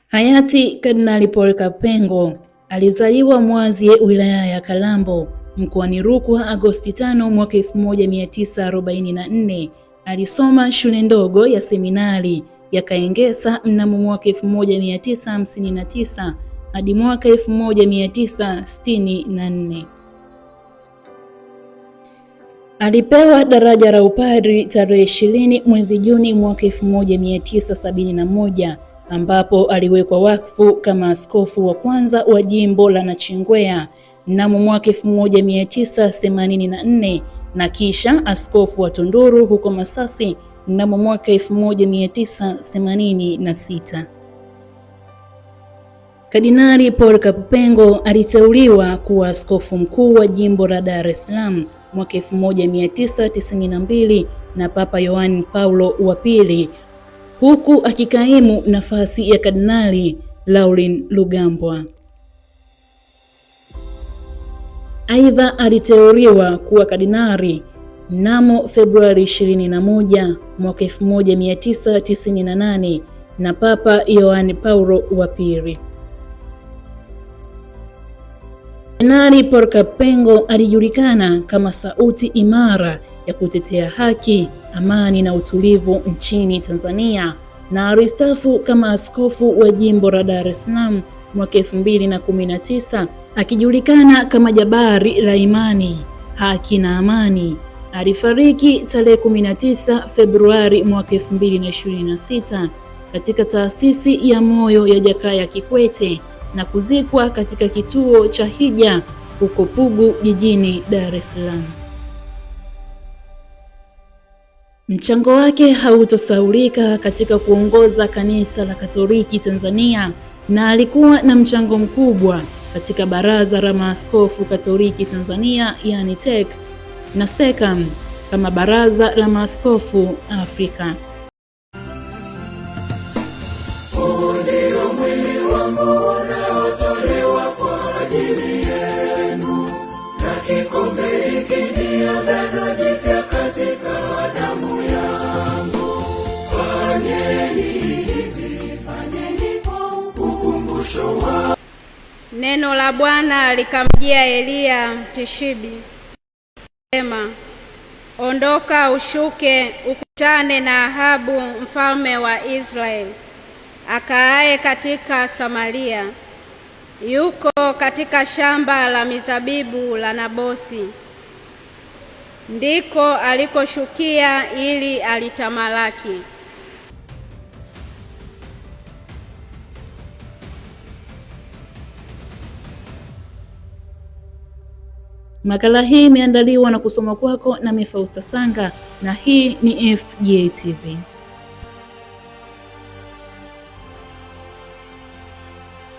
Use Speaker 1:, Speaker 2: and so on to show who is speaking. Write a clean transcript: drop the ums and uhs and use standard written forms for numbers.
Speaker 1: Hayati Kardinali Polycarp Pengo alizaliwa Mwazie, wilaya ya Kalambo, mkoani Rukwa, Agosti 5 mwaka 1944. Alisoma shule ndogo ya seminari ya Kaengesa mnamo mwaka 1959 hadi mwaka 1964. Alipewa daraja la upadri tarehe 20 mwezi Juni mwaka 1971 ambapo aliwekwa wakfu kama askofu wa kwanza wa jimbo la Nachingwea mnamo mwaka 1984 na kisha askofu wa Tunduru huko Masasi mnamo mwaka 1986. Kardinali Polycarp Pengo aliteuliwa kuwa askofu mkuu wa jimbo la Dar es Salaam mwaka 1992 na Papa Yohane Paulo wa pili, huku akikaimu nafasi ya Kardinali Laurent Rugambwa. Aidha, aliteuliwa kuwa kardinali mnamo Februari 21 mwaka 1998 na Papa Yohane Paulo wa pili. Kardinali Polycarp Pengo alijulikana kama sauti imara ya kutetea haki, amani na utulivu nchini Tanzania na alistaafu kama askofu wa jimbo la Dar es Salaam mwaka 2019 akijulikana kama jabari la imani, haki na amani. Alifariki tarehe 19 Februari mwaka 2026 katika taasisi ya moyo ya Jakaya Kikwete na kuzikwa katika kituo cha hija huko Pugu jijini Dar es Salaam. Mchango wake hautosahaulika katika kuongoza kanisa la Katoliki Tanzania na alikuwa na mchango mkubwa katika Baraza la Maaskofu Katoliki Tanzania yani TEC na SECAM kama Baraza la Maaskofu Afrika.
Speaker 2: Neno la Bwana likamjia Eliya Mtishibi, sema, ondoka ushuke ukutane na Ahabu mfalme wa Israeli akaaye katika Samaria, yuko katika shamba la mizabibu la Nabothi, ndiko alikoshukia ili alitamalaki.
Speaker 1: Makala hii imeandaliwa na kusoma kwako na Fausta Sanga na hii ni FGA TV.